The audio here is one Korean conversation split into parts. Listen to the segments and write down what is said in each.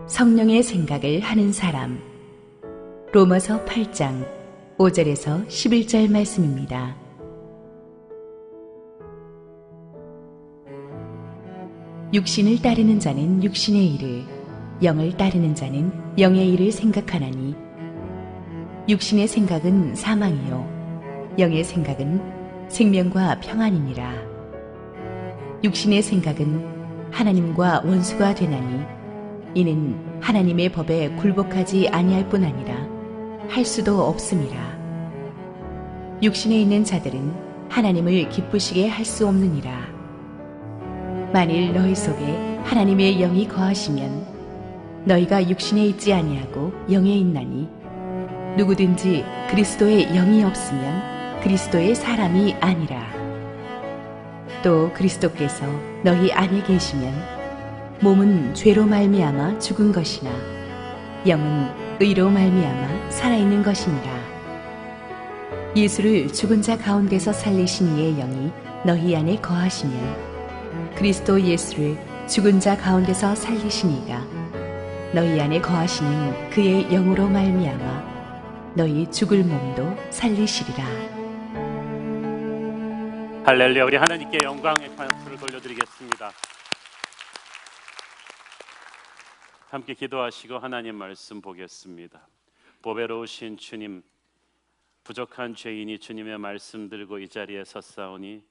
성령의 생각을 하는 사람. 로마서 8장 5절에서 11절 말씀입니다. 육신을 따르는 자는 육신의 일을, 영을 따르는 자는 영의 일을 생각하나니 육신의 생각은 사망이요 영의 생각은 생명과 평안이니라. 육신의 생각은 하나님과 원수가 되나니 이는 하나님의 법에 굴복하지 아니할 뿐 아니라 할 수도 없음이라. 육신에 있는 자들은 하나님을 기쁘시게 할 수 없느니라. 만일 너희 속에 하나님의 영이 거하시면 너희가 육신에 있지 아니하고 영에 있나니 누구든지 그리스도의 영이 없으면 그리스도의 사람이 아니라. 또 그리스도께서 너희 안에 계시면 몸은 죄로 말미암아 죽은 것이나 영은 의로 말미암아 살아있는 것이니라. 예수를 죽은 자 가운데서 살리신 이의 영이 너희 안에 거하시면 그리스도 예수를 죽은 자 가운데서 살리신 이가 너희 안에 거하시는 그의 영으로 말미암아 너희 죽을 몸도 살리시리라. 할렐루야. 우리 하나님께 영광의 찬송을 돌려드리겠습니다. 함께 기도하시고 하나님 말씀 보겠습니다. 보배로우신 주님, 부족한 죄인이 주님의 말씀 들고 이 자리에 섰사오니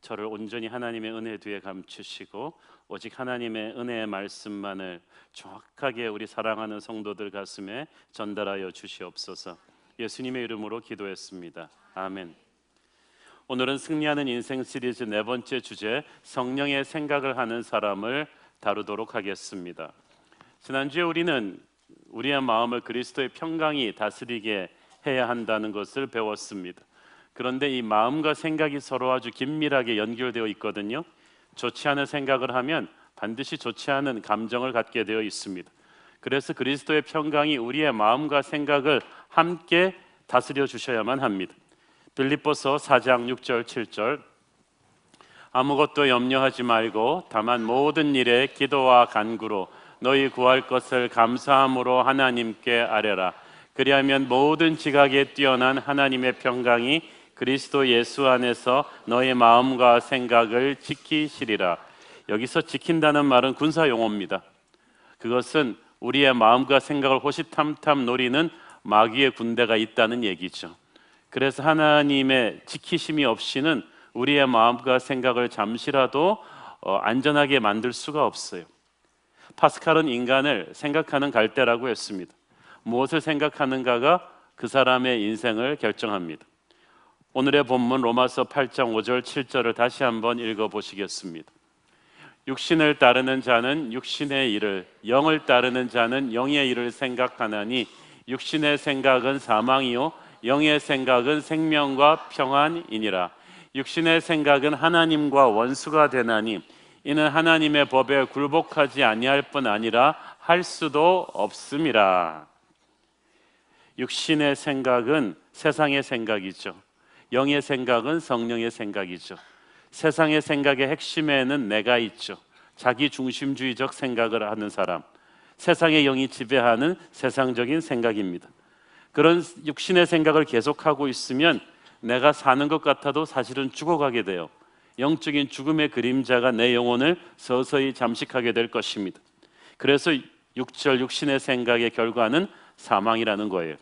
저를 온전히 하나님의 은혜 뒤에 감추시고 오직 하나님의 은혜의 말씀만을 정확하게 우리 사랑하는 성도들 가슴에 전달하여 주시옵소서. 예수님의 이름으로 기도했습니다. 아멘. 오늘은 승리하는 인생 시리즈 네 번째 주제, 성령의 생각을 하는 사람을 다루도록 하겠습니다. 지난주에 우리는 우리의 마음을 그리스도의 평강이 다스리게 해야 한다는 것을 배웠습니다. 그런데 이 마음과 생각이 서로 아주 긴밀하게 연결되어 있거든요. 좋지 않은 생각을 하면 반드시 좋지 않은 감정을 갖게 되어 있습니다. 그래서 그리스도의 평강이 우리의 마음과 생각을 함께 다스려 주셔야만 합니다. 빌립보서 4장 6절 7절, 아무것도 염려하지 말고 다만 모든 일에 기도와 간구로 너희 구할 것을 감사함으로 하나님께 아뢰라. 그리하면 모든 지각에 뛰어난 하나님의 평강이 그리스도 예수 안에서 너의 마음과 생각을 지키시리라. 여기서 지킨다는 말은 군사 용어입니다. 그것은 우리의 마음과 생각을 호시탐탐 노리는 마귀의 군대가 있다는 얘기죠. 그래서 하나님의 지키심이 없이는 우리의 마음과 생각을 잠시라도 안전하게 만들 수가 없어요. 파스칼은 인간을 생각하는 갈대라고 했습니다. 무엇을 생각하는가가 그 사람의 인생을 결정합니다. 오늘의 본문 로마서 8장 5절 7절을 다시 한번 읽어보시겠습니다. 육신을 따르는 자는 육신의 일을, 영을 따르는 자는 영의 일을 생각하나니 육신의 생각은 사망이요 영의 생각은 생명과 평안이니라. 육신의 생각은 하나님과 원수가 되나니 이는 하나님의 법에 굴복하지 아니할 뿐 아니라 할 수도 없음이라. 육신의 생각은 세상의 생각이죠. 영의 생각은 성령의 생각이죠. 세상의 생각의 핵심에는 내가 있죠. 자기 중심주의적 생각을 하는 사람, 세상의 영이 지배하는 세상적인 생각입니다. 그런 육신의 생각을 계속하고 있으면 내가 사는 것 같아도 사실은 죽어가게 돼요. 영적인 죽음의 그림자가 내 영혼을 서서히 잠식하게 될 것입니다. 그래서 6절 육신의 생각의 결과는 사망이라는 거예요.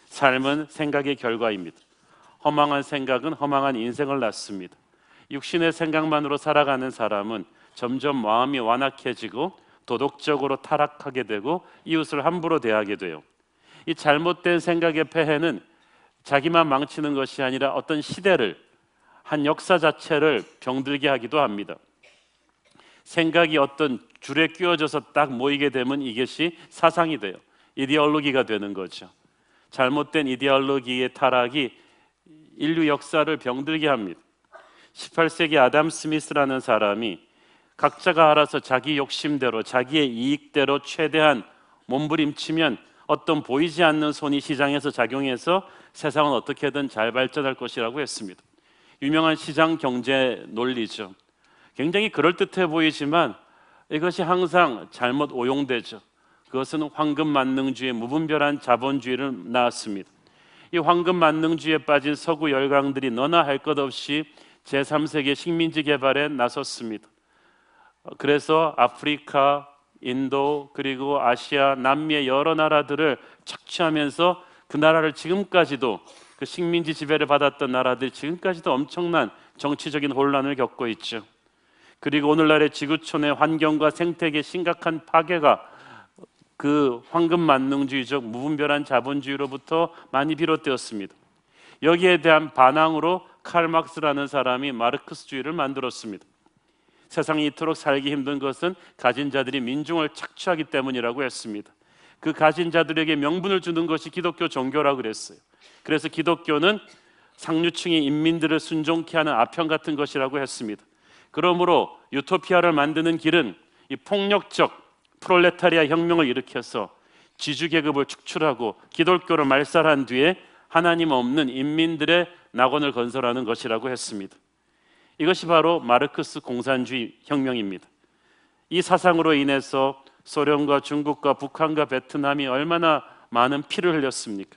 삶은 생각의 결과입니다. 허망한 생각은 허망한 인생을 낳습니다. 육신의 생각만으로 살아가는 사람은 점점 마음이 완악해지고 도덕적으로 타락하게 되고 이웃을 함부로 대하게 돼요. 이 잘못된 생각의 폐해는 자기만 망치는 것이 아니라 어떤 시대를, 한 역사 자체를 병들게 하기도 합니다. 생각이 어떤 줄에 끼워져서 딱 모이게 되면 이것이 사상이 돼요. 이데올로기가 되는 거죠. 잘못된 이데올로기의 타락이 인류 역사를 병들게 합니다. 18세기 아담 스미스라는 사람이 각자가 알아서 자기 욕심대로 자기의 이익대로 최대한 몸부림치면 어떤 보이지 않는 손이 시장에서 작용해서 세상은 어떻게든 잘 발전할 것이라고 했습니다. 유명한 시장 경제 논리죠. 굉장히 그럴듯해 보이지만 이것이 항상 잘못 오용되죠. 그것은 황금만능주의 무분별한 자본주의를 낳았습니다. 이 황금만능주의에 빠진 서구 열강들이 너나 할 것 없이 제3세계 식민지 개발에 나섰습니다. 그래서 아프리카, 인도, 그리고 아시아, 남미의 여러 나라들을 착취하면서 그 나라를 지금까지도, 그 식민지 지배를 받았던 나라들이 지금까지도 엄청난 정치적인 혼란을 겪고 있죠. 그리고 오늘날의 지구촌의 환경과 생태계에 심각한 파괴가 그 황금만능주의적 무분별한 자본주의로부터 많이 비롯되었습니다. 여기에 대한 반항으로 칼 막스라는 사람이 마르크스주의를 만들었습니다. 세상이 이토록 살기 힘든 것은 가진 자들이 민중을 착취하기 때문이라고 했습니다. 그 가진 자들에게 명분을 주는 것이 기독교 종교라고 그랬어요. 그래서 기독교는 상류층의 인민들을 순종케 하는 아편 같은 것이라고 했습니다. 그러므로 유토피아를 만드는 길은 이 폭력적 프롤레타리아 혁명을 일으켜서 지주계급을 축출하고 기독교를 말살한 뒤에 하나님 없는 인민들의 낙원을 건설하는 것이라고 했습니다. 이것이 바로 마르크스 공산주의 혁명입니다. 이 사상으로 인해서 소련과 중국과 북한과 베트남이 얼마나 많은 피를 흘렸습니까?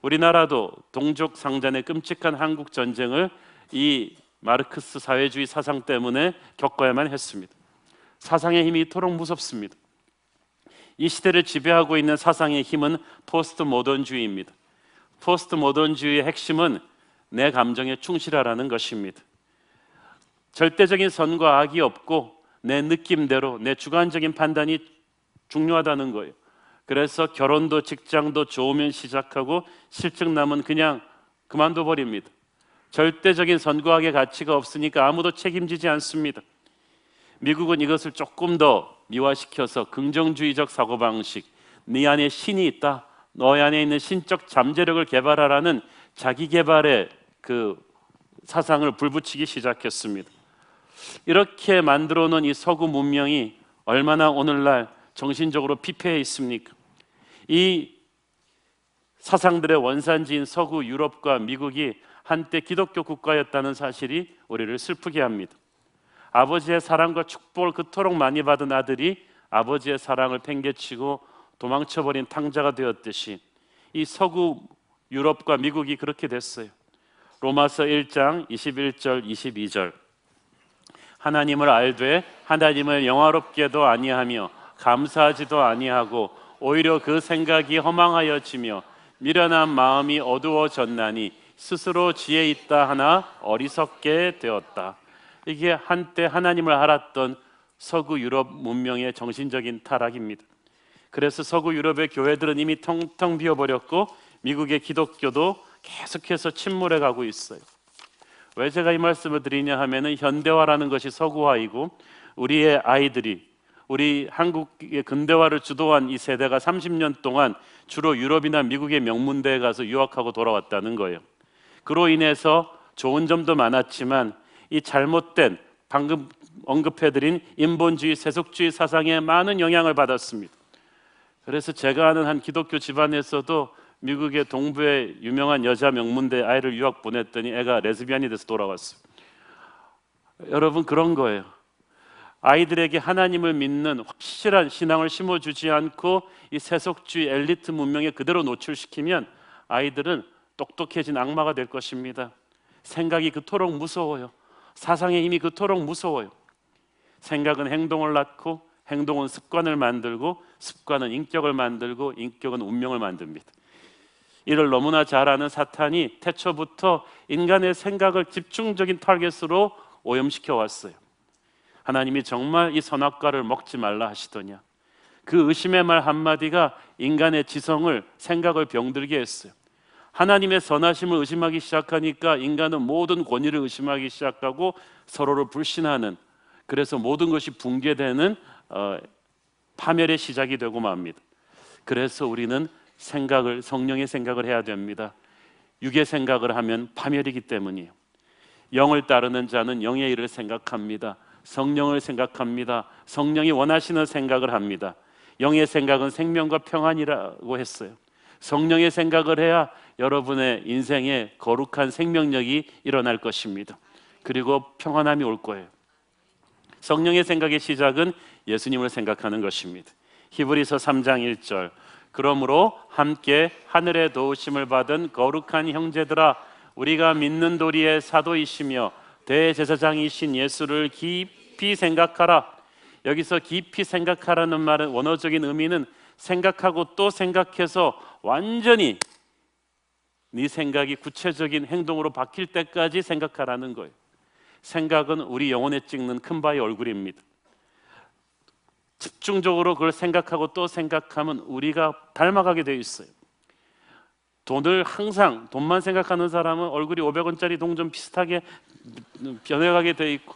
우리나라도 동족 상잔의 끔찍한 한국 전쟁을 이 마르크스 사회주의 사상 때문에 겪어야만 했습니다. 사상의 힘이 이토록 무섭습니다. 이 시대를 지배하고 있는 사상의 힘은 포스트 모던주의입니다. 포스트 모던주의의 핵심은 내 감정에 충실하라는 것입니다. 절대적인 선과 악이 없고 내 느낌대로 내 주관적인 판단이 중요하다는 거예요. 그래서 결혼도 직장도 좋으면 시작하고 실증나면 그냥 그만둬 버립니다. 절대적인 선과 악의 가치가 없으니까 아무도 책임지지 않습니다. 미국은 이것을 조금 더 미화시켜서 긍정주의적 사고방식, 네 안에 신이 있다, 너희 안에 있는 신적 잠재력을 개발하라는 자기 개발의 그 사상을 불붙이기 시작했습니다. 이렇게 만들어 놓은 이 서구 문명이 얼마나 오늘날 정신적으로 피폐해 있습니까? 이 사상들의 원산지인 서구 유럽과 미국이 한때 기독교 국가였다는 사실이 우리를 슬프게 합니다. 아버지의 사랑과 축복을 그토록 많이 받은 아들이 아버지의 사랑을 팽개치고 도망쳐버린 탕자가 되었듯이 이 서구 유럽과 미국이 그렇게 됐어요. 로마서 1장 21절 22절 하나님을 알되 하나님을 영화롭게도 아니하며 감사하지도 아니하고 오히려 그 생각이 허망하여지며 미련한 마음이 어두워졌나니 스스로 지혜 있다 하나 어리석게 되었다. 이게 한때 하나님을 알았던 서구 유럽 문명의 정신적인 타락입니다. 그래서 서구 유럽의 교회들은 이미 텅텅 비어버렸고 미국의 기독교도 계속해서 침몰해 가고 있어요. 왜 제가 이 말씀을 드리냐 하면은 현대화라는 것이 서구화이고 우리의 아이들이 우리 한국의 근대화를 주도한 이 세대가 30년 동안 주로 유럽이나 미국의 명문대에 가서 유학하고 돌아왔다는 거예요. 그로 인해서 좋은 점도 많았지만 이 잘못된 방금 언급해드린 인본주의, 세속주의 사상에 많은 영향을 받았습니다. 그래서 제가 아는 한 기독교 집안에서도 미국의 동부의 유명한 여자 명문대 아이를 유학 보냈더니 애가 레즈비안이 돼서 돌아왔어요. 여러분 그런 거예요. 아이들에게 하나님을 믿는 확실한 신앙을 심어주지 않고 이 세속주의 엘리트 문명에 그대로 노출시키면 아이들은 똑똑해진 악마가 될 것입니다. 생각이 그토록 무서워요. 사상의 힘이 그토록 무서워요. 생각은 행동을 낳고 행동은 습관을 만들고 습관은 인격을 만들고 인격은 운명을 만듭니다. 이를 너무나 잘 아는 사탄이 태초부터 인간의 생각을 집중적인 타겟으로 오염시켜 왔어요. 하나님이 정말 이 선악과를 먹지 말라 하시더냐. 그 의심의 말 한마디가 인간의 지성을, 생각을 병들게 했어요. 하나님의 선하심을 의심하기 시작하니까 인간은 모든 권위를 의심하기 시작하고 서로를 불신하는, 그래서 모든 것이 붕괴되는 파멸의 시작이 되고 맙니다. 그래서 우리는 성령의 생각을 해야 됩니다. 육의 생각을 하면 파멸이기 때문이에요. 영을 따르는 자는 영의 일을 생각합니다. 성령을 생각합니다. 성령이 원하시는 생각을 합니다. 영의 생각은 생명과 평안이라고 했어요. 성령의 생각을 해야 여러분의 인생에 거룩한 생명력이 일어날 것입니다. 그리고 평안함이 올 거예요. 성령의 생각의 시작은 예수님을 생각하는 것입니다. 히브리서 3장 1절 그러므로 함께 하늘의 도우심을 받은 거룩한 형제들아 우리가 믿는 도리의 사도이시며 대제사장이신 예수를 깊이 생각하라. 여기서 깊이 생각하라는 말은 원어적인 의미는 생각하고 또 생각해서 완전히 네 생각이 구체적인 행동으로 바뀔 때까지 생각하라는 거예요. 생각은 우리 영혼에 찍는 큰 바위 얼굴입니다. 집중적으로 그걸 생각하고 또 생각하면 우리가 닮아가게 되어 있어요. 돈을 항상 돈만 생각하는 사람은 얼굴이 500원짜리 동전 비슷하게 변해가게 되어 있고,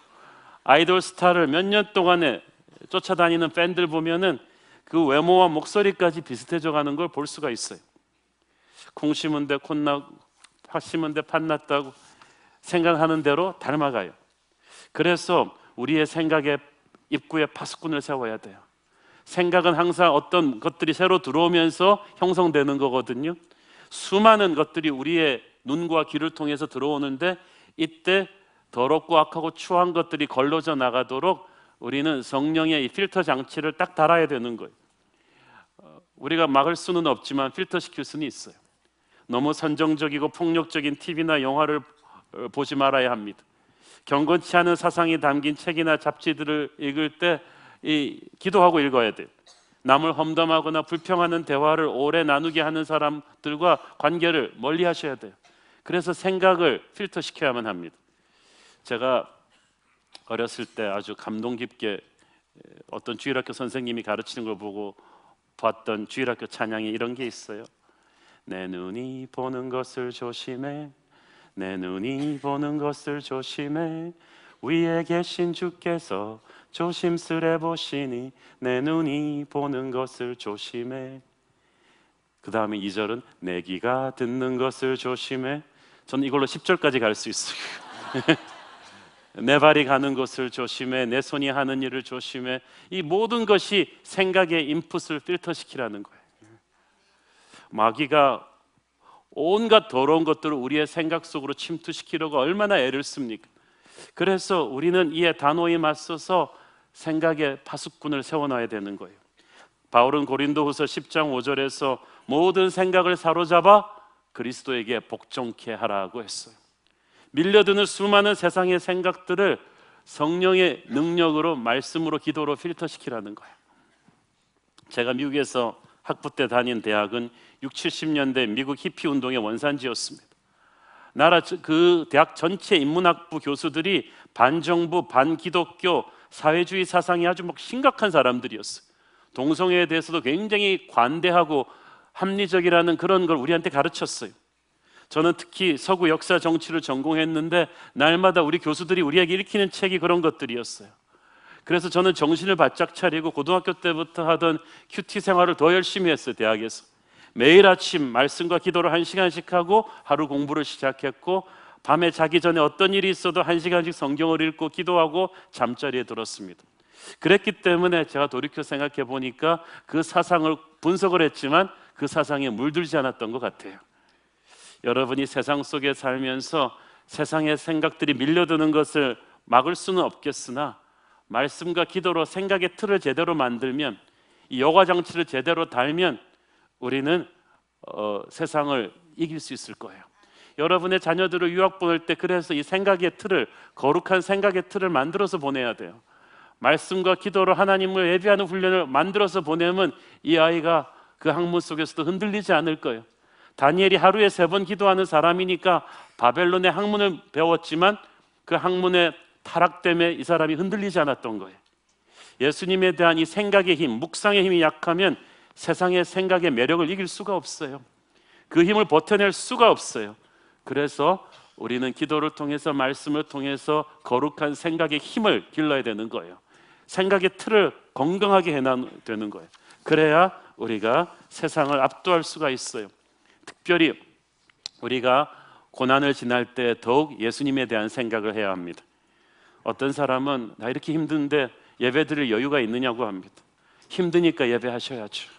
아이돌 스타를 몇 년 동안에 쫓아다니는 팬들 보면은 그 외모와 목소리까지 비슷해져 가는 걸 볼 수가 있어요. 콩 심은 데 콩나고 팥 심은 데 팥 났다고 생각하는 대로 닮아가요. 그래서 우리의 생각의 입구에 파수꾼을 세워야 돼요. 생각은 항상 어떤 것들이 새로 들어오면서 형성되는 거거든요. 수많은 것들이 우리의 눈과 귀를 통해서 들어오는데 이때 더럽고 악하고 추한 것들이 걸러져 나가도록 우리는 성령의 이 필터 장치를 딱 달아야 되는 거예요. 우리가 막을 수는 없지만 필터 시킬 수는 있어요. 너무 선정적이고 폭력적인 TV나 영화를 보지 말아야 합니다. 경건치 않은 사상이 담긴 책이나 잡지들을 읽을 때 기도하고 읽어야 돼요. 남을 험담하거나 불평하는 대화를 오래 나누게 하는 사람들과 관계를 멀리 하셔야 돼요. 그래서 생각을 필터 시켜야만 합니다. 제가 어렸을 때 아주 감동 깊게 어떤 주일학교 선생님이 가르치는 걸 보고 봤던 주일학교 찬양이 이런 게 있어요. 내 눈이 보는 것을 조심해, 내 눈이 보는 것을 조심해, 위에 계신 주께서 조심스레 보시니 내 눈이 보는 것을 조심해. 그 다음에 2절은 내 귀가 듣는 것을 조심해. 저는 이걸로 10절까지 갈 수 있어요. 내 발이 가는 곳을 조심해, 내 손이 하는 일을 조심해. 이 모든 것이 생각의 인풋을 필터시키라는 거예요. 마귀가 온갖 더러운 것들을 우리의 생각 속으로 침투시키려고 얼마나 애를 씁니까? 그래서 우리는 이에 단호히 맞서서 생각의 파수꾼을 세워놔야 되는 거예요. 바울은 고린도후서 10장 5절에서 모든 생각을 사로잡아 그리스도에게 복종케 하라고 했어요. 밀려드는 수많은 세상의 생각들을 성령의 능력으로, 말씀으로, 기도로 필터시키라는 거예요. 제가 미국에서 학부 때 다닌 대학은 60, 70년대 미국 히피 운동의 원산지였습니다. 그 대학 전체 인문학부 교수들이 반정부, 반기독교, 사회주의 사상이 아주 심각한 사람들이었어요. 동성애에 대해서도 굉장히 관대하고 합리적이라는 그런 걸 우리한테 가르쳤어요. 저는 특히 서구 역사 정치를 전공했는데 날마다 우리 교수들이 우리에게 읽히는 책이 그런 것들이었어요. 그래서 저는 정신을 바짝 차리고 고등학교 때부터 하던 큐티 생활을 더 열심히 했어요. 대학에서 매일 아침 말씀과 기도를 1시간씩 하고 하루 공부를 시작했고, 밤에 자기 전에 어떤 일이 있어도 1시간씩 성경을 읽고 기도하고 잠자리에 들었습니다. 그랬기 때문에 제가 돌이켜 생각해 보니까 그 사상을 분석을 했지만 그 사상에 물들지 않았던 것 같아요. 여러분이 세상 속에 살면서 세상의 생각들이 밀려드는 것을 막을 수는 없겠으나 말씀과 기도로 생각의 틀을 제대로 만들면, 이 여과 장치를 제대로 달면 우리는 세상을 이길 수 있을 거예요. 여러분의 자녀들을 유학 보낼 때 그래서 이 생각의 틀을, 거룩한 생각의 틀을 만들어서 보내야 돼요. 말씀과 기도로 하나님을 예배하는 훈련을 만들어서 보내면 이 아이가 그 학문 속에서도 흔들리지 않을 거예요. 다니엘이 하루에 3번 기도하는 사람이니까 바벨론의 학문을 배웠지만 그 학문의 타락 때문에 이 사람이 흔들리지 않았던 거예요. 예수님에 대한 이 생각의 힘, 묵상의 힘이 약하면 세상의 생각의 매력을 이길 수가 없어요. 그 힘을 버텨낼 수가 없어요. 그래서 우리는 기도를 통해서, 말씀을 통해서 거룩한 생각의 힘을 길러야 되는 거예요. 생각의 틀을 건강하게 해놔야 되는 거예요. 그래야 우리가 세상을 압도할 수가 있어요. 특별히 우리가 고난을 지날 때 더욱 예수님에 대한 생각을 해야 합니다. 어떤 사람은 나 이렇게 힘든데 예배 드릴 여유가 있느냐고 합니다. 힘드니까 예배하셔야죠.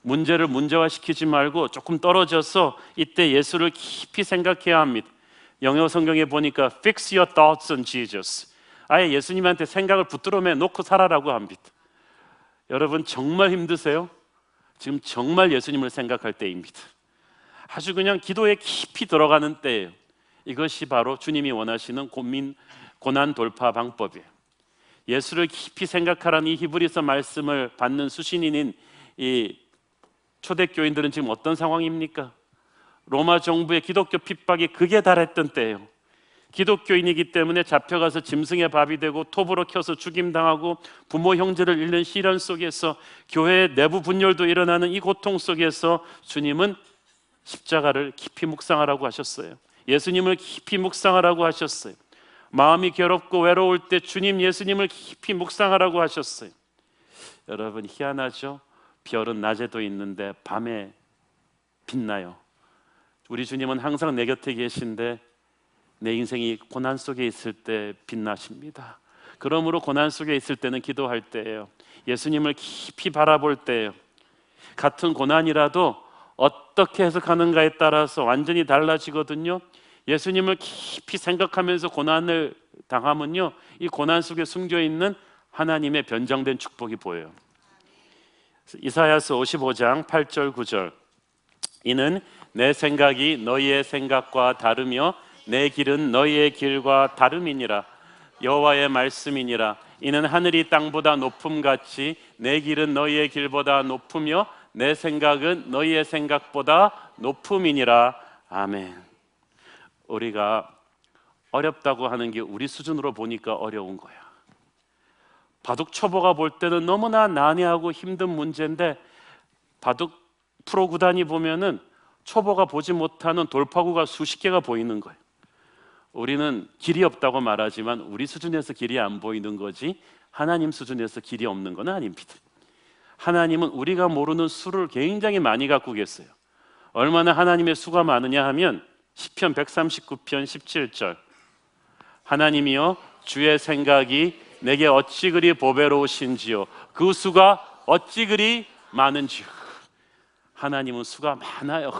문제를 문제화시키지 말고 조금 떨어져서 이때 예수를 깊이 생각해야 합니다. 영어 성경에 보니까 Fix your thoughts on Jesus. 아예 예수님한테 생각을 붙들어 놓고 살아라고 합니다. 여러분 정말 힘드세요? 지금 정말 예수님을 생각할 때입니다. 아주 그냥 기도에 깊이 들어가는 때예요. 이것이 바로 주님이 원하시는 고난 돌파 방법이에요. 예수를 깊이 생각하라는 이 히브리서 말씀을 받는 수신인인 이 초대교인들은 지금 어떤 상황입니까? 로마 정부의 기독교 핍박이 극에 달했던 때예요. 기독교인이기 때문에 잡혀가서 짐승의 밥이 되고 톱으로 켜서 죽임당하고 부모 형제를 잃는 시련 속에서 교회의 내부 분열도 일어나는 이 고통 속에서 주님은 십자가를 깊이 묵상하라고 하셨어요. 예수님을 깊이 묵상하라고 하셨어요. 마음이 괴롭고 외로울 때 주님 예수님을 깊이 묵상하라고 하셨어요. 여러분 희한하죠? 별은 낮에도 있는데 밤에 빛나요. 우리 주님은 항상 내 곁에 계신데 내 인생이 고난 속에 있을 때 빛나십니다. 그러므로 고난 속에 있을 때는 기도할 때예요. 예수님을 깊이 바라볼 때예요. 같은 고난이라도 어떻게 해석하는가에 따라서 완전히 달라지거든요. 예수님을 깊이 생각하면서 고난을 당하면요, 이 고난 속에 숨겨있는 하나님의 변장된 축복이 보여요. 이사야서 55장 8절 9절, 이는 내 생각이 너희의 생각과 다르며 내 길은 너희의 길과 다름이니라. 여호와의 말씀이니라. 이는 하늘이 땅보다 높음같이 내 길은 너희의 길보다 높으며 내 생각은 너희의 생각보다 높음이니라. 아멘. 우리가 어렵다고 하는 게 우리 수준으로 보니까 어려운 거야. 바둑 초보가 볼 때는 너무나 난해하고 힘든 문제인데 바둑 프로 구단이 보면은 초보가 보지 못하는 돌파구가 수십 개가 보이는 거예요. 우리는 길이 없다고 말하지만 우리 수준에서 길이 안 보이는 거지 하나님 수준에서 길이 없는 건 아닙니다. 하나님은 우리가 모르는 수를 굉장히 많이 갖고 계세요. 얼마나 하나님의 수가 많으냐 하면 시편 139편 17절, 하나님이여 주의 생각이 내게 어찌 그리 보배로우신지요 그 수가 어찌 그리 많은지요. 하나님은 수가 많아요.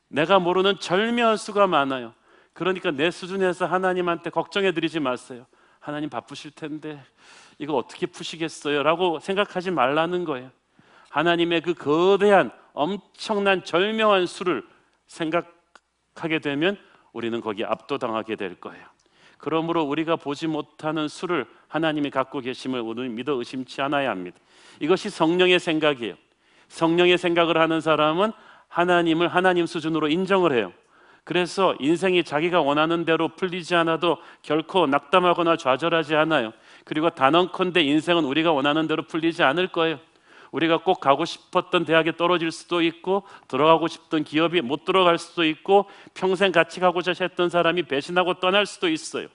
내가 모르는 절묘한 수가 많아요. 그러니까 내 수준에서 하나님한테 걱정해 드리지 마세요. 하나님 바쁘실 텐데 이거 어떻게 푸시겠어요? 라고 생각하지 말라는 거예요. 하나님의 그 거대한 엄청난 절묘한 수를 생각하게 되면 우리는 거기에 압도당하게 될 거예요. 그러므로 우리가 보지 못하는 수를 하나님이 갖고 계심을 우리는 믿어 의심치 않아야 합니다. 이것이 성령의 생각이에요. 성령의 생각을 하는 사람은 하나님을 하나님 수준으로 인정을 해요. 그래서 인생이 자기가 원하는 대로 풀리지 않아도 결코 낙담하거나 좌절하지 않아요. 그리고 단언컨대 인생은 우리가 원하는 대로 풀리지 않을 거예요. 우리가 꼭 가고 싶었던 대학에 떨어질 수도 있고 들어가고 싶던 기업이 못 들어갈 수도 있고 평생 같이 가고자 했던 사람이 배신하고 떠날 수도 있어요.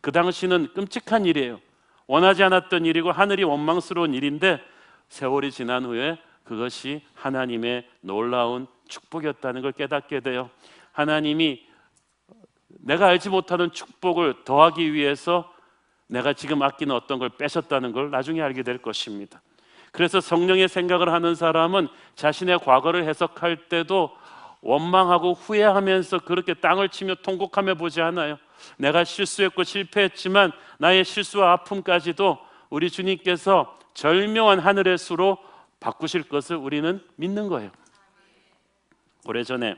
그 당시는 끔찍한 일이에요. 원하지 않았던 일이고 하늘이 원망스러운 일인데 세월이 지난 후에 그것이 하나님의 놀라운 축복이었다는 걸 깨닫게 돼요. 하나님이 내가 알지 못하는 축복을 더하기 위해서 내가 지금 아끼는 어떤 걸 빼셨다는 걸 나중에 알게 될 것입니다. 그래서 성령의 생각을 하는 사람은 자신의 과거를 해석할 때도 원망하고 후회하면서 그렇게 땅을 치며 통곡하며 보지 않아요. 내가 실수했고 실패했지만 나의 실수와 아픔까지도 우리 주님께서 절묘한 하늘의 수로 바꾸실 것을 우리는 믿는 거예요. 오래전에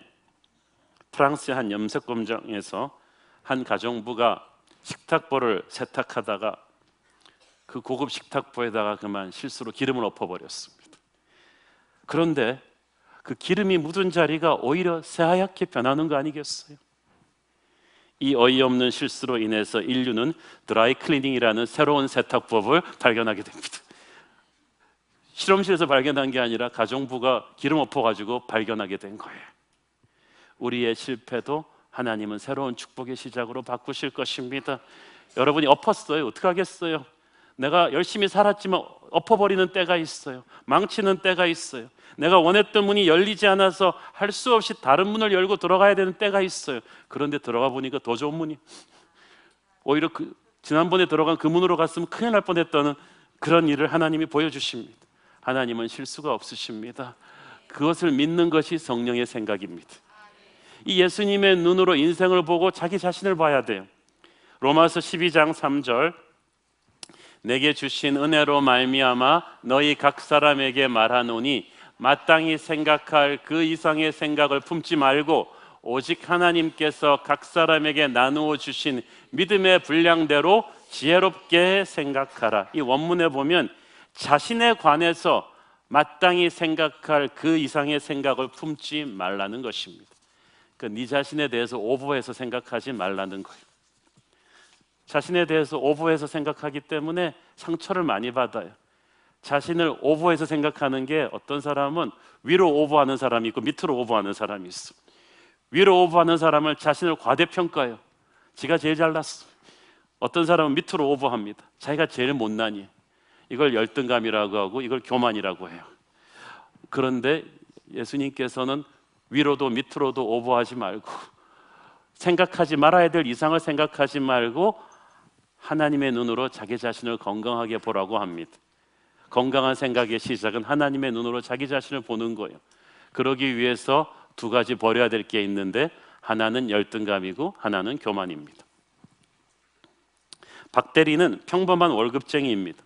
프랑스의 한 염색 공장에서 한 가정부가 식탁보를 세탁하다가 그 고급 식탁보에다가 그만 실수로 기름을 엎어버렸습니다. 그런데 그 기름이 묻은 자리가 오히려 새하얗게 변하는 거 아니겠어요? 이 어이없는 실수로 인해서 인류는 드라이 클리닝이라는 새로운 세탁법을 발견하게 됩니다. 실험실에서 발견한 게 아니라 가정부가 기름 엎어가지고 발견하게 된 거예요. 우리의 실패도 하나님은 새로운 축복의 시작으로 바꾸실 것입니다. 여러분이 엎었어요. 어떻게 하겠어요? 내가 열심히 살았지만 엎어버리는 때가 있어요. 망치는 때가 있어요. 내가 원했던 문이 열리지 않아서 할 수 없이 다른 문을 열고 들어가야 되는 때가 있어요. 그런데 들어가 보니까 더 좋은 문이, 오히려 지난번에 들어간 그 문으로 갔으면 큰일 날 뻔했다는 그런 일을 하나님이 보여주십니다. 하나님은 실수가 없으십니다. 그것을 믿는 것이 성령의 생각입니다. 이 예수님의 눈으로 인생을 보고 자기 자신을 봐야 돼요. 로마서 12장 3절, 내게 주신 은혜로 말미암아 너희 각 사람에게 말하노니 마땅히 생각할 그 이상의 생각을 품지 말고 오직 하나님께서 각 사람에게 나누어 주신 믿음의 분량대로 지혜롭게 생각하라. 이 원문에 보면 자신에 관해서 마땅히 생각할 그 이상의 생각을 품지 말라는 것입니다. 네 자신에 대해서 오버해서 생각하지 말라는 거예요. 자신에 대해서 오버해서 생각하기 때문에 상처를 많이 받아요. 자신을 오버해서 생각하는 게 어떤 사람은 위로 오버하는 사람이 있고 밑으로 오버하는 사람이 있어. 위로 오버하는 사람을 자신을 과대평가해요. 지가 제일 잘났어. 어떤 사람은 밑으로 오버합니다. 자기가 제일 못나니. 이걸 열등감이라고 하고 이걸 교만이라고 해요. 그런데 예수님께서는 위로도 밑으로도 오버하지 말고 생각하지 말아야 될 이상을 생각하지 말고 하나님의 눈으로 자기 자신을 건강하게 보라고 합니다. 건강한 생각의 시작은 하나님의 눈으로 자기 자신을 보는 거예요. 그러기 위해서 두 가지 버려야 될 게 있는데 하나는 열등감이고 하나는 교만입니다. 박 대리는 평범한 월급쟁이입니다.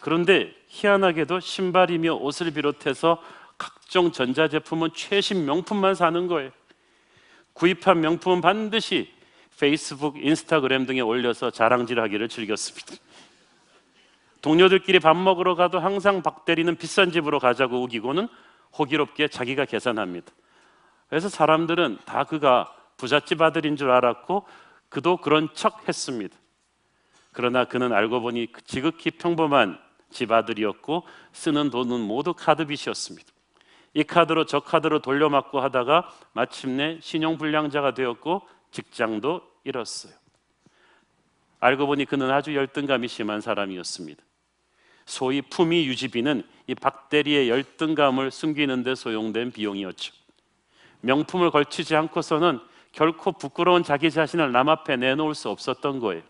그런데 희한하게도 신발이며 옷을 비롯해서 각종 전자제품은 최신 명품만 사는 거예요. 구입한 명품은 반드시 페이스북, 인스타그램 등에 올려서 자랑질하기를 즐겼습니다. 동료들끼리 밥 먹으러 가도 항상 박 대리는 비싼 집으로 가자고 우기고는 호기롭게 자기가 계산합니다. 그래서 사람들은 다 그가 부잣집 아들인 줄 알았고 그도 그런 척 했습니다. 그러나 그는 알고 보니 지극히 평범한 집 아들이었고 쓰는 돈은 모두 카드빚이었습니다. 이 카드로 저 카드로 돌려막고 하다가 마침내 신용불량자가 되었고 직장도 잃었어요. 알고 보니 그는 아주 열등감이 심한 사람이었습니다. 소위 품위 유지비는 이 박 대리의 열등감을 숨기는 데 소용된 비용이었죠. 명품을 걸치지 않고서는 결코 부끄러운 자기 자신을 남 앞에 내놓을 수 없었던 거예요.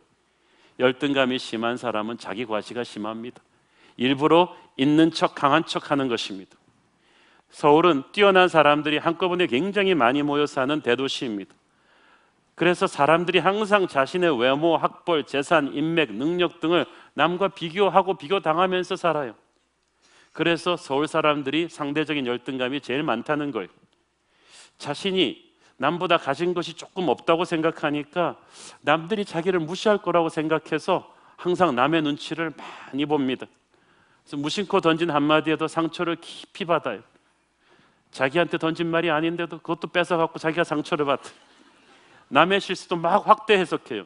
열등감이 심한 사람은 자기 과시가 심합니다. 일부러 있는 척 강한 척 하는 것입니다. 서울은 뛰어난 사람들이 한꺼번에 굉장히 많이 모여 사는 대도시입니다. 그래서 사람들이 항상 자신의 외모, 학벌, 재산, 인맥, 능력 등을 남과 비교하고 비교당하면서 살아요. 그래서 서울 사람들이 상대적인 열등감이 제일 많다는 거예요. 자신이 남보다 가진 것이 조금 없다고 생각하니까 남들이 자기를 무시할 거라고 생각해서 항상 남의 눈치를 많이 봅니다. 그래서 무심코 던진 한마디에도 상처를 깊이 받아요. 자기한테 던진 말이 아닌데도 그것도 뺏어갖고 자기가 상처를 받아요. 남의 실수도 막 확대 해석해요.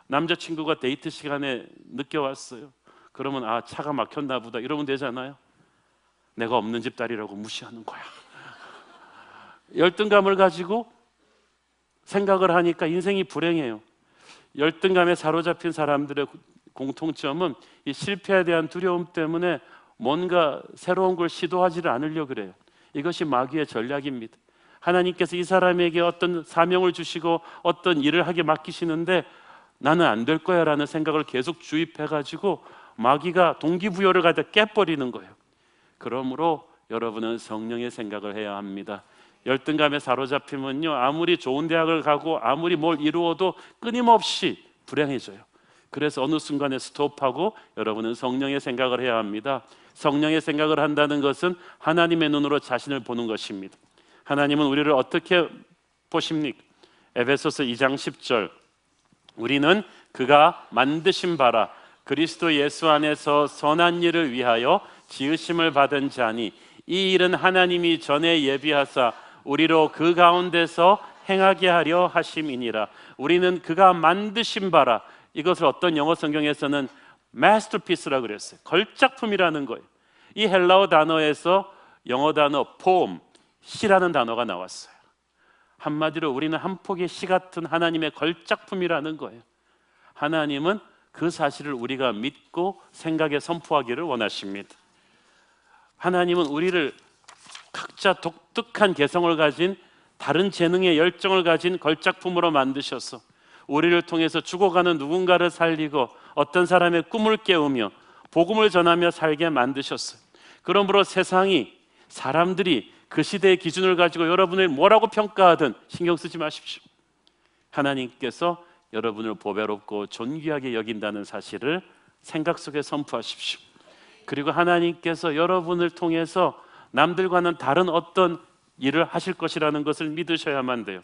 남자친구가 데이트 시간에 늦게 왔어요. 그러면 아, 차가 막혔나 보다 이러면 되잖아요. 내가 없는 집 딸이라고 무시하는 거야. 열등감을 가지고 생각을 하니까 인생이 불행해요. 열등감에 사로잡힌 사람들의 공통점은 이 실패에 대한 두려움 때문에 뭔가 새로운 걸 시도하지를 않으려고 그래요. 이것이 마귀의 전략입니다. 하나님께서 이 사람에게 어떤 사명을 주시고 어떤 일을 하게 맡기시는데 나는 안 될 거야 라는 생각을 계속 주입해가지고 마귀가 동기부여를 갖다 깨버리는 거예요. 그러므로 여러분은 성령의 생각을 해야 합니다. 열등감에 사로잡히면요, 아무리 좋은 대학을 가고 아무리 뭘 이루어도 끊임없이 불행해져요. 그래서 어느 순간에 스톱하고 여러분은 성령의 생각을 해야 합니다. 성령의 생각을 한다는 것은 하나님의 눈으로 자신을 보는 것입니다. 하나님은 우리를 어떻게 보십니까? 에베소서 2장 10절, 우리는 그가 만드신 바라 그리스도 예수 안에서 선한 일을 위하여 지으심을 받은 자니 이 일은 하나님이 전에 예비하사 우리로 그 가운데서 행하게 하려 하심이니라. 우리는 그가 만드신 바라, 이것을 어떤 영어 성경에서는 masterpiece라고 그랬어요. 걸작품이라는 거예요. 이 헬라어 단어에서 영어 단어 poem, 시라는 단어가 나왔어요. 한마디로 우리는 한 폭의 시 같은 하나님의 걸작품이라는 거예요. 하나님은 그 사실을 우리가 믿고 생각에 선포하기를 원하십니다. 하나님은 우리를 각자 독특한 개성을 가진 다른 재능의 열정을 가진 걸작품으로 만드셔서 우리를 통해서 죽어가는 누군가를 살리고 어떤 사람의 꿈을 깨우며 복음을 전하며 살게 만드셨어요. 그러므로 세상이, 사람들이 그 시대의 기준을 가지고 여러분을 뭐라고 평가하든 신경 쓰지 마십시오. 하나님께서 여러분을 보배롭고 존귀하게 여긴다는 사실을 생각 속에 선포하십시오. 그리고 하나님께서 여러분을 통해서 남들과는 다른 어떤 일을 하실 것이라는 것을 믿으셔야만 돼요.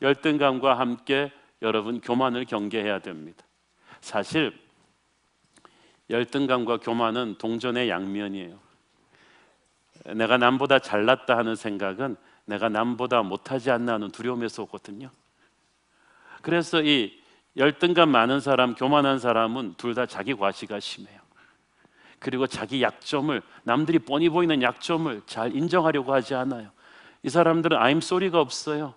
열등감과 함께 여러분 교만을 경계해야 됩니다. 사실 열등감과 교만은 동전의 양면이에요. 내가 남보다 잘났다 하는 생각은 내가 남보다 못하지 않나 하는 두려움에서 오거든요. 그래서 이 열등감 많은 사람, 교만한 사람은 둘 다 자기 과시가 심해요. 그리고 자기 약점을, 남들이 뻔히 보이는 약점을 잘 인정하려고 하지 않아요. 이 사람들은 I'm sorry가 없어요.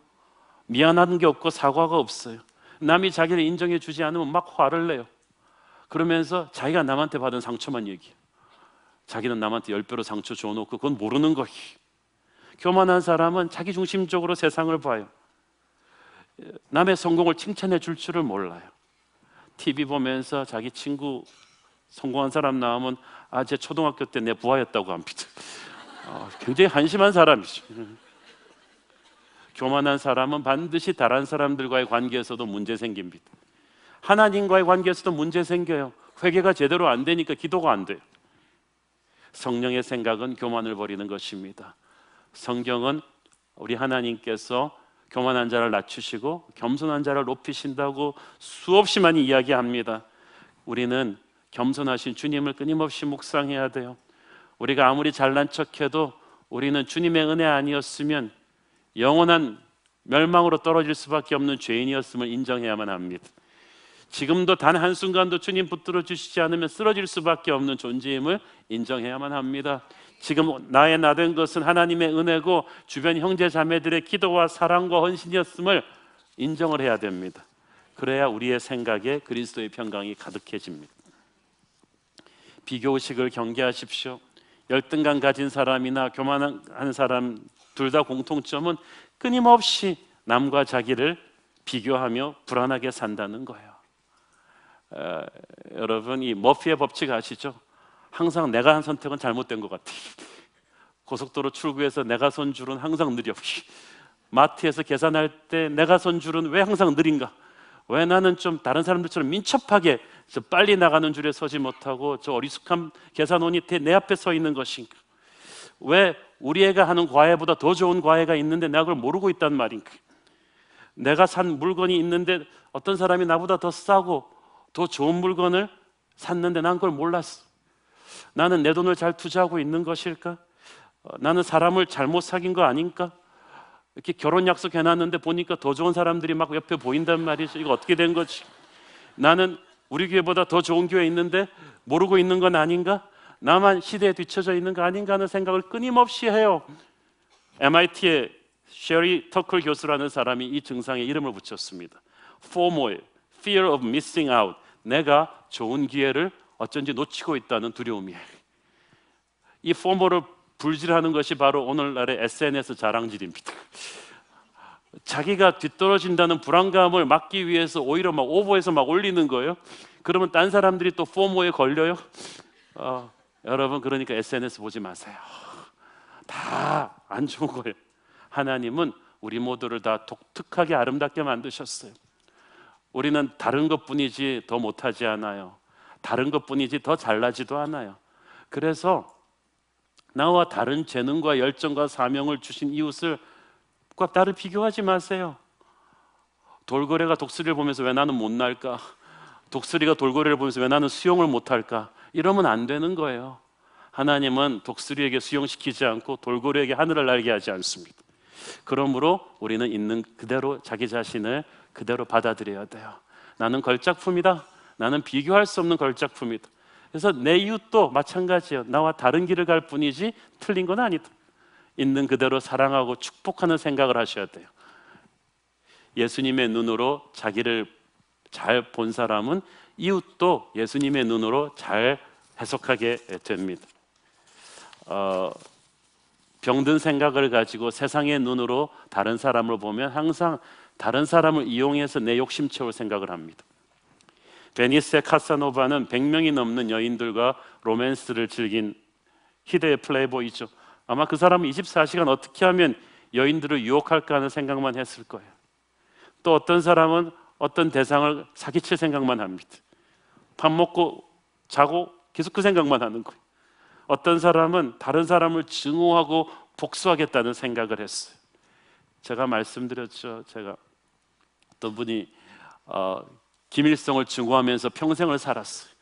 미안한 게 없고 사과가 없어요. 남이 자기를 인정해 주지 않으면 막 화를 내요. 그러면서 자기가 남한테 받은 상처만 얘기해요. 자기는 남한테 10배로 상처 줘놓고 그건 모르는 거예요. 교만한 사람은 자기중심적으로 세상을 봐요. 남의 성공을 칭찬해 줄 줄을 몰라요. TV 보면서 자기 친구 성공한 사람 나오면 제 초등학교 때 내 부하였다고 합니다. 굉장히 한심한 사람이죠. 교만한 사람은 반드시 다른 사람들과의 관계에서도 문제 생깁니다. 하나님과의 관계에서도 문제 생겨요. 회개가 제대로 안 되니까 기도가 안 돼요. 성령의 생각은 교만을 버리는 것입니다. 성경은 우리 하나님께서 교만한 자를 낮추시고 겸손한 자를 높이신다고 수없이 많이 이야기합니다. 우리는 겸손하신 주님을 끊임없이 묵상해야 돼요. 우리가 아무리 잘난 척해도 우리는 주님의 은혜 아니었으면 영원한 멸망으로 떨어질 수밖에 없는 죄인이었음을 인정해야만 합니다. 지금도 단 한순간도 주님 붙들어 주시지 않으면 쓰러질 수밖에 없는 존재임을 인정해야만 합니다. 지금 나의 나된 것은 하나님의 은혜고 주변 형제 자매들의 기도와 사랑과 헌신이었음을 인정을 해야 됩니다. 그래야 우리의 생각에 그리스도의 평강이 가득해집니다. 비교의식을 경계하십시오. 열등감 가진 사람이나 교만한 사람 둘 다 공통점은 끊임없이 남과 자기를 비교하며 불안하게 산다는 거예요. 여러분 이 머피의 법칙 아시죠? 항상 내가 한 선택은 잘못된 것 같아. 고속도로 출구에서 내가 선 줄은 항상 느려. 마트에서 계산할 때 내가 선 줄은 왜 항상 느린가? 왜 나는 좀 다른 사람들처럼 민첩하게 빨리 나가는 줄에 서지 못하고 저 어리숙한 계산원이 내 앞에 서 있는 것인가? 왜 우리 애가 하는 과외보다 더 좋은 과외가 있는데 내가 그걸 모르고 있단 말인가? 내가 산 물건이 있는데 어떤 사람이 나보다 더 싸고 더 좋은 물건을 샀는데 난 그걸 몰랐어. 나는 내 돈을 잘 투자하고 있는 것일까? 나는 사람을 잘못 사귄 거 아닌가? 이렇게 결혼 약속 해놨는데 보니까 더 좋은 사람들이 막 옆에 보인단 말이죠. 이거 어떻게 된 거지? 나는 우리 교회보다 더 좋은 교회 있는데 모르고 있는 건 아닌가? 나만 시대에 뒤처져 있는 거 아닌가 하는 생각을 끊임없이 해요. MIT의 셰리 터클 교수라는 사람이 이 증상에 이름을 붙였습니다. FOMO예요. Fear of missing out. 내가 좋은 기회를 어쩐지 놓치고 있다는 두려움이에요. 이 FOMO를 불질하는 것이 바로 오늘날의 SNS 자랑질입니다. 자기가 뒤떨어진다는 불안감을 막기 위해서 오히려 막 오버해서 막 올리는 거예요. 그러면 딴 사람들이 또 FOMO에 걸려요. 여러분 그러니까 SNS 보지 마세요. 다 안 좋은 거예요. 하나님은 우리 모두를 다 독특하게 아름답게 만드셨어요. 우리는 다른 것뿐이지 더 못하지 않아요. 다른 것뿐이지 더 잘나지도 않아요. 그래서 나와 다른 재능과 열정과 사명을 주신 이웃을 꼭 나를 비교하지 마세요. 돌고래가 독수리를 보면서 왜 나는 못 날까? 독수리가 돌고래를 보면서 왜 나는 수영을 못할까? 이러면 안 되는 거예요. 하나님은 독수리에게 수영시키지 않고 돌고래에게 하늘을 날게 하지 않습니다. 그러므로 우리는 있는 그대로 자기 자신을 그대로 받아들여야 돼요. 나는 걸작품이다. 나는 비교할 수 없는 걸작품이다. 그래서 내 이웃도 마찬가지예요. 나와 다른 길을 갈 뿐이지 틀린 건 아니다. 있는 그대로 사랑하고 축복하는 생각을 하셔야 돼요. 예수님의 눈으로 자기를 잘 본 사람은 이웃도 예수님의 눈으로 잘 해석하게 됩니다. 병든 생각을 가지고 세상의 눈으로 다른 사람을 보면 항상 다른 사람을 이용해서 내 욕심 채울 생각을 합니다. 베니스의 카사노바는 100명이 넘는 여인들과 로맨스를 즐긴 희대의 플레이보이죠. 아마 그 사람은 24시간 어떻게 하면 여인들을 유혹할까 하는 생각만 했을 거예요. 또 어떤 사람은 어떤 대상을 사기칠 생각만 합니다. 밥 먹고 자고 계속 그 생각만 하는 거예요. 어떤 사람은 다른 사람을 증오하고 복수하겠다는 생각을 했어요. 제가 말씀드렸죠. 제가 어떤 분이 김일성을 증오하면서 평생을 살았어요.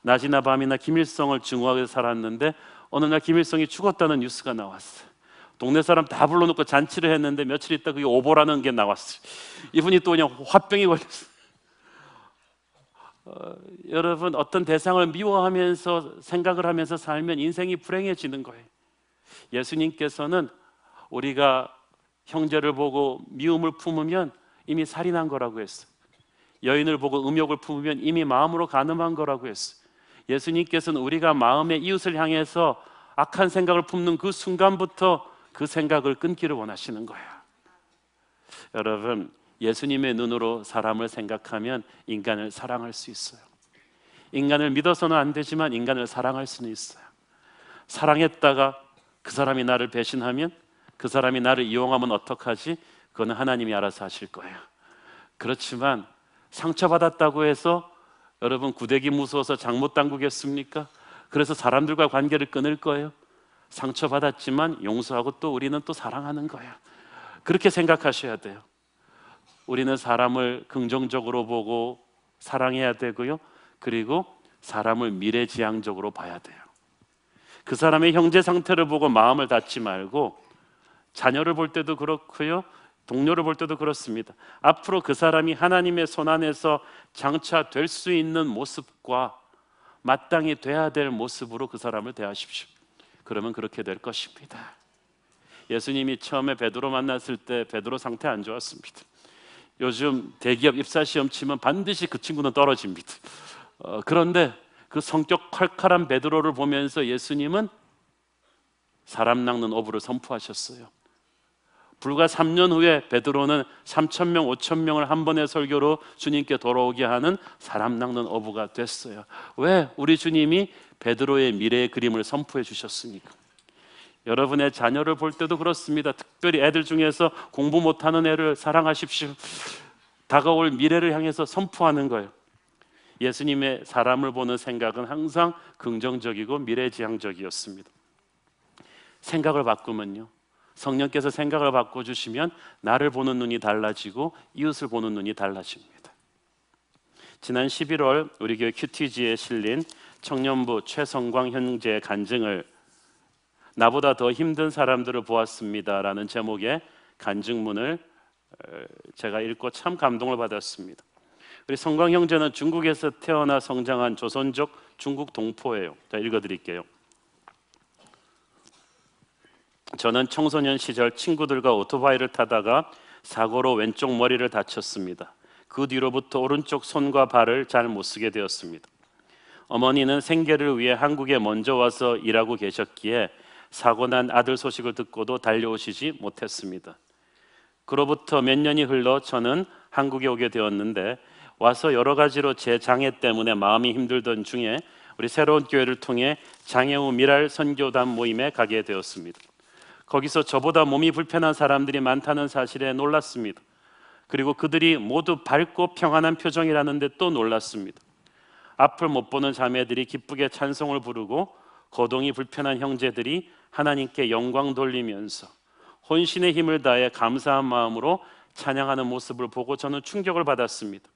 낮이나 밤이나 김일성을 증오하게 살았는데 어느 날 김일성이 죽었다는 뉴스가 나왔어요. 동네 사람 다 불러놓고 잔치를 했는데 며칠 있다 그게 오보라는 게 나왔어요. 이분이 또 그냥 화병이 걸렸어요. 여러분, 어떤 대상을 미워하면서 생각을 하면서 살면 인생이 불행해지는 거예요. 예수님께서는 우리가 형제를 보고 미움을 품으면 이미 살인한 거라고 했어요. 여인을 보고 음욕을 품으면 이미 마음으로 간음한 거라고 했어요. 예수님께서는 우리가 마음의 이웃을 향해서 악한 생각을 품는 그 순간부터 그 생각을 끊기를 원하시는 거예요. 여러분, 예수님의 눈으로 사람을 생각하면 인간을 사랑할 수 있어요. 인간을 믿어서는 안 되지만 인간을 사랑할 수는 있어요. 사랑했다가 그 사람이 나를 배신하면, 그 사람이 나를 이용하면 어떡하지? 그건 하나님이 알아서 하실 거예요. 그렇지만 상처받았다고 해서 여러분 구데기 무서워서 장 못 담그겠습니까? 그래서 사람들과 관계를 끊을 거예요? 상처받았지만 용서하고 또 우리는 또 사랑하는 거예요. 그렇게 생각하셔야 돼요. 우리는 사람을 긍정적으로 보고 사랑해야 되고요. 그리고 사람을 미래지향적으로 봐야 돼요. 그 사람의 형제 상태를 보고 마음을 닫지 말고, 자녀를 볼 때도 그렇고요, 동료를 볼 때도 그렇습니다. 앞으로 그 사람이 하나님의 손 안에서 장차될 수 있는 모습과 마땅히 돼야 될 모습으로 그 사람을 대하십시오. 그러면 그렇게 될 것입니다. 예수님이 처음에 베드로 만났을 때 베드로 상태 안 좋았습니다. 요즘 대기업 입사시험 치면 반드시 그 친구는 떨어집니다. 그런데 그 성격 칼칼한 베드로를 보면서 예수님은 사람 낚는 어부를 선포하셨어요. 불과 3년 후에 베드로는 3,000명, 5,000명을 한 번의 설교로 주님께 돌아오게 하는 사람 낚는 어부가 됐어요. 왜? 우리 주님이 베드로의 미래의 그림을 선포해 주셨으니까. 여러분의 자녀를 볼 때도 그렇습니다. 특별히 애들 중에서 공부 못하는 애를 사랑하십시오. 다가올 미래를 향해서 선포하는 거예요. 예수님의 사람을 보는 생각은 항상 긍정적이고 미래지향적이었습니다. 생각을 바꾸면요, 성령께서 생각을 바꿔주시면 나를 보는 눈이 달라지고 이웃을 보는 눈이 달라집니다. 지난 11월 우리 교회 큐티지에 실린 청년부 최성광 형제의 간증을 나보다 더 힘든 사람들을 보았습니다 라는 제목의 간증문을 제가 읽고 참 감동을 받았습니다. 우리 성광 형제는 중국에서 태어나 성장한 조선족 중국 동포예요. 자, 읽어드릴게요. 저는 청소년 시절 친구들과 오토바이를 타다가 사고로 왼쪽 머리를 다쳤습니다. 그 뒤로부터 오른쪽 손과 발을 잘 못 쓰게 되었습니다. 어머니는 생계를 위해 한국에 먼저 와서 일하고 계셨기에 사고 난 아들 소식을 듣고도 달려오시지 못했습니다. 그로부터 몇 년이 흘러 저는 한국에 오게 되었는데, 와서 여러 가지로 제 장애 때문에 마음이 힘들던 중에 우리 새로운 교회를 통해 장애우 미랄 선교단 모임에 가게 되었습니다. 거기서 저보다 몸이 불편한 사람들이 많다는 사실에 놀랐습니다. 그리고 그들이 모두 밝고 평안한 표정이라는데 또 놀랐습니다. 앞을 못 보는 자매들이 기쁘게 찬송을 부르고 거동이 불편한 형제들이 하나님께 영광 돌리면서 혼신의 힘을 다해 감사한 마음으로 찬양하는 모습을 보고 저는 충격을 받았습니다.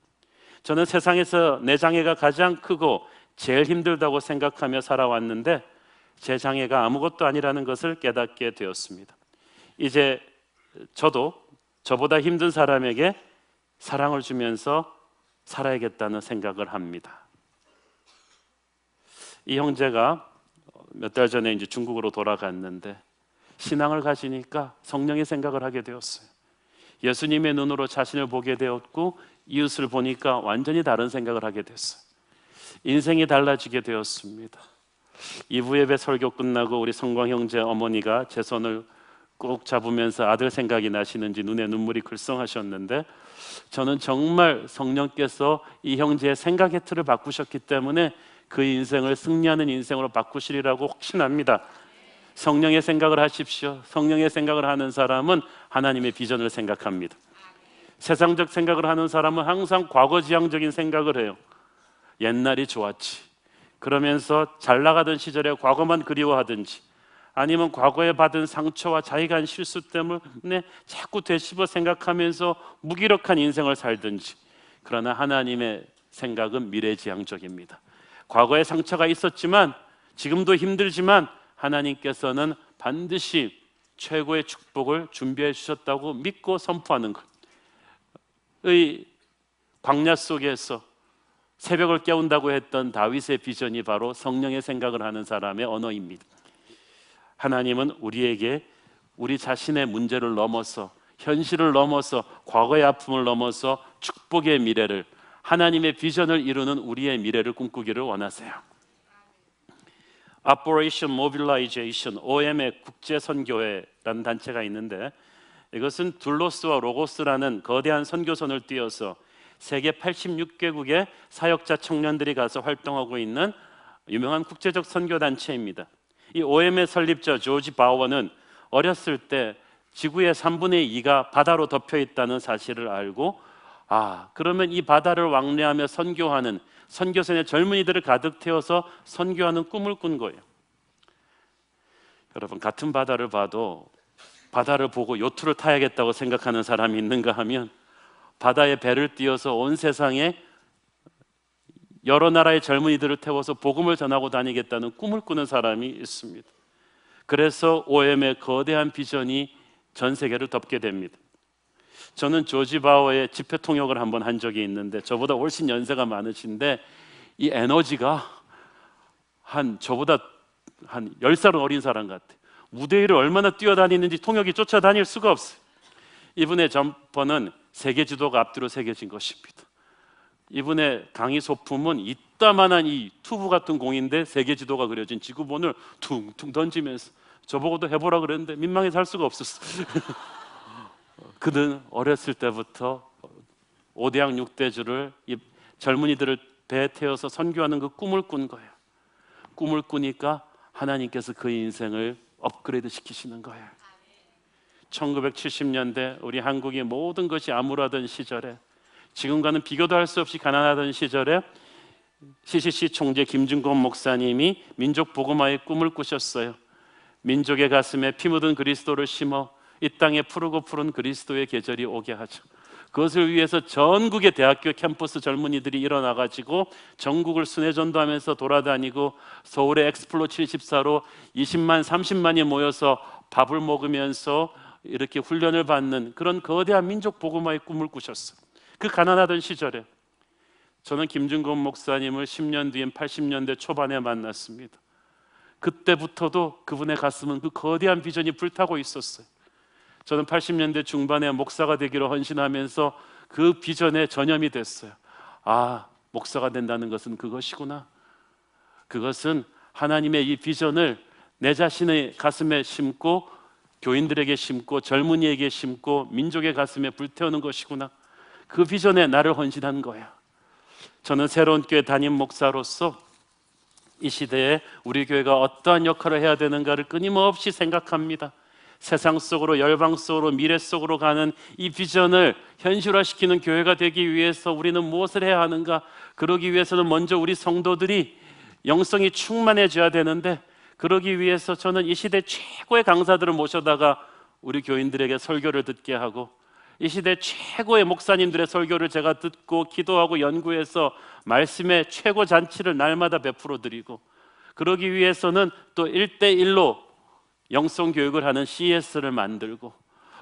저는 세상에서 내 장애가 가장 크고 제일 힘들다고 생각하며 살아왔는데 제 장애가 아무것도 아니라는 것을 깨닫게 되었습니다. 이제 저도 저보다 힘든 사람에게 사랑을 주면서 살아야겠다는 생각을 합니다. 이 형제가 몇 달 전에 이제 중국으로 돌아갔는데 신앙을 가지니까 성령의 생각을 하게 되었어요. 예수님의 눈으로 자신을 보게 되었고 이웃을 보니까 완전히 다른 생각을 하게 됐어요. 인생이 달라지게 되었습니다. 2부 예배 설교 끝나고 우리 성광 형제 어머니가 제 손을 꼭 잡으면서 아들 생각이 나시는지 눈에 눈물이 글썽하셨는데, 저는 정말 성령께서 이 형제의 생각의 틀을 바꾸셨기 때문에 그 인생을 승리하는 인생으로 바꾸시리라고 확신합니다. 성령의 생각을 하십시오. 성령의 생각을 하는 사람은 하나님의 비전을 생각합니다. 세상적 생각을 하는 사람은 항상 과거지향적인 생각을 해요. 옛날이 좋았지, 그러면서 잘 나가던 시절에 과거만 그리워하든지 아니면 과거에 받은 상처와 자기가 한 실수 때문에 자꾸 되씹어 생각하면서 무기력한 인생을 살든지, 그러나 하나님의 생각은 미래지향적입니다. 과거에 상처가 있었지만 지금도 힘들지만 하나님께서는 반드시 최고의 축복을 준비해 주셨다고 믿고 선포하는 것. 의 광야 속에서 새벽을 깨운다고 했던 다윗의 비전이 바로 성령의 생각을 하는 사람의 언어입니다. 하나님은 우리에게 우리 자신의 문제를 넘어서, 현실을 넘어서, 과거의 아픔을 넘어서 축복의 미래를, 하나님의 비전을 이루는 우리의 미래를 꿈꾸기를 원하세요. Operation Mobilization, OM의 국제선교회라는 단체가 있는데, 이것은 둘로스와 로고스라는 거대한 선교선을 띄어서 세계 86개국의 사역자 청년들이 가서 활동하고 있는 유명한 국제적 선교단체입니다. 이 OM의 설립자 조지 바워는 어렸을 때 지구의 3분의 2가 바다로 덮여 있다는 사실을 알고, 그러면 이 바다를 왕래하며 선교하는, 선교선의 젊은이들을 가득 태워서 선교하는 꿈을 꾼 거예요. 여러분, 같은 바다를 봐도 바다를 보고 요트를 타야겠다고 생각하는 사람이 있는가 하면, 바다에 배를 띄워서 온 세상에 여러 나라의 젊은이들을 태워서 복음을 전하고 다니겠다는 꿈을 꾸는 사람이 있습니다. 그래서 OM의 거대한 비전이 전 세계를 덮게 됩니다. 저는 조지 바워의 집회 통역을 한번 한 적이 있는데, 저보다 훨씬 연세가 많으신데 이 에너지가 저보다 한 10살은 어린 사람 같아요. 무대 위를 얼마나 뛰어다니는지 통역이 쫓아다닐 수가 없어요. 이분의 점퍼는 세계 지도가 앞뒤로 새겨진 것입니다. 이분의 강의 소품은 이따만한 이 튜브 같은 공인데 세계 지도가 그려진 지구본을 퉁퉁 던지면서, 저보고도 해보라 그랬는데 민망해서 할 수가 없었어요. 그는 어렸을 때부터 5대양 6대주를 이 젊은이들을 배에 태워서 선교하는 그 꿈을 꾼 거예요. 꿈을 꾸니까 하나님께서 그 인생을 업그레이드 시키시는 거예요. 1970년대 우리 한국이 모든 것이 암울하던 시절에, 지금과는 비교도 할 수 없이 가난하던 시절에 CCC 총재 김준권 목사님이 민족 복음화의 꿈을 꾸셨어요. 민족의 가슴에 피 묻은 그리스도를 심어 이 땅에 푸르고 푸른 그리스도의 계절이 오게 하죠. 그것을 위해서 전국의 대학교 캠퍼스 젊은이들이 일어나가지고 전국을 순회 전도하면서 돌아다니고, 서울의 엑스플로 74로 20만 30만이 모여서 밥을 먹으면서 이렇게 훈련을 받는 그런 거대한 민족 복음화의 꿈을 꾸셨어요. 그 가난하던 시절에 저는 김준건 목사님을 10년 뒤인 80년대 초반에 만났습니다. 그때부터도 그분의 가슴은 그 거대한 비전이 불타고 있었어요. 저는 80년대 중반에 목사가 되기로 헌신하면서 그 비전에 전염이 됐어요. 목사가 된다는 것은 그것이구나. 그것은 하나님의 이 비전을 내 자신의 가슴에 심고, 교인들에게 심고, 젊은이에게 심고, 민족의 가슴에 불태우는 것이구나. 그 비전에 나를 헌신한 거야. 저는 새로운 교회 담임 목사로서 이 시대에 우리 교회가 어떠한 역할을 해야 되는가를 끊임없이 생각합니다. 세상 속으로, 열방 속으로, 미래 속으로 가는 이 비전을 현실화시키는 교회가 되기 위해서 우리는 무엇을 해야 하는가? 그러기 위해서는 먼저 우리 성도들이 영성이 충만해져야 되는데, 그러기 위해서 저는 이 시대 최고의 강사들을 모셔다가 우리 교인들에게 설교를 듣게 하고, 이 시대 최고의 목사님들의 설교를 제가 듣고 기도하고 연구해서 말씀의 최고 잔치를 날마다 베풀어 드리고, 그러기 위해서는 또 1대1로 영성 교육을 하는 CS를 만들고,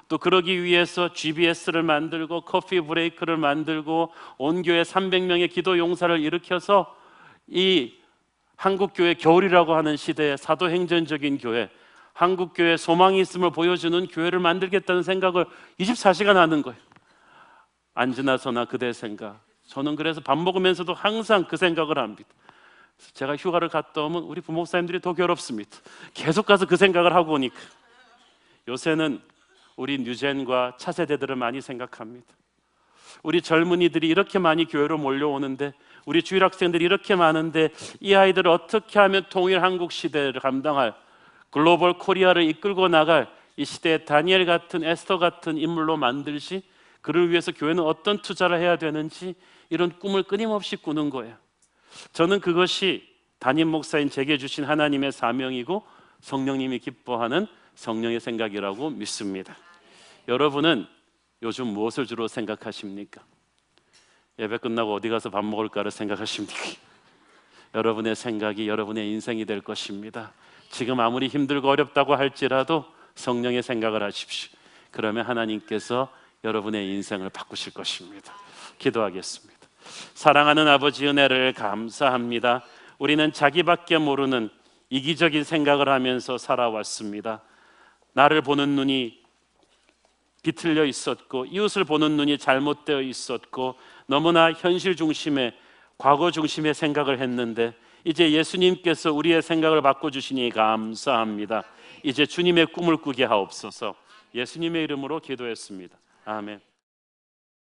또 그러기 위해서 GBS를 만들고 커피 브레이크를 만들고 온 교회 300명의 기도 용사를 일으켜서 이 한국교회 겨울이라고 하는 시대에 사도행전적인 교회, 한국교회 소망이 있음을 보여주는 교회를 만들겠다는 생각을 24시간 하는 거예요. 안지나서나 그대 생각. 저는 그래서 밥 먹으면서도 항상 그 생각을 합니다. 제가 휴가를 갔다 오면 우리 부목사님들이 더 괴롭습니다. 계속 가서 그 생각을 하고 오니까. 요새는 우리 뉴젠과 차세대들을 많이 생각합니다. 우리 젊은이들이 이렇게 많이 교회로 몰려오는데, 우리 주일 학생들이 이렇게 많은데, 이 아이들을 어떻게 하면 통일 한국 시대를 감당할, 글로벌 코리아를 이끌고 나갈 이 시대의 다니엘 같은, 에스더 같은 인물로 만들지, 그를 위해서 교회는 어떤 투자를 해야 되는지, 이런 꿈을 끊임없이 꾸는 거예요. 저는 그것이 담임 목사인 제게 주신 하나님의 사명이고 성령님이 기뻐하는 성령의 생각이라고 믿습니다. 여러분은 요즘 무엇을 주로 생각하십니까? 예배 끝나고 어디 가서 밥 먹을까를 생각하십니까? 여러분의 생각이 여러분의 인생이 될 것입니다. 지금 아무리 힘들고 어렵다고 할지라도 성령의 생각을 하십시오. 그러면 하나님께서 여러분의 인생을 바꾸실 것입니다. 기도하겠습니다. 사랑하는 아버지, 은혜를 감사합니다. 우리는 자기밖에 모르는 이기적인 생각을 하면서 살아왔습니다. 나를 보는 눈이 비틀려 있었고 이웃을 보는 눈이 잘못되어 있었고 너무나 현실 중심의, 과거 중심의 생각을 했는데 이제 예수님께서 우리의 생각을 바꿔주시니 감사합니다. 이제 주님의 꿈을 꾸게 하옵소서. 예수님의 이름으로 기도했습니다. 아멘.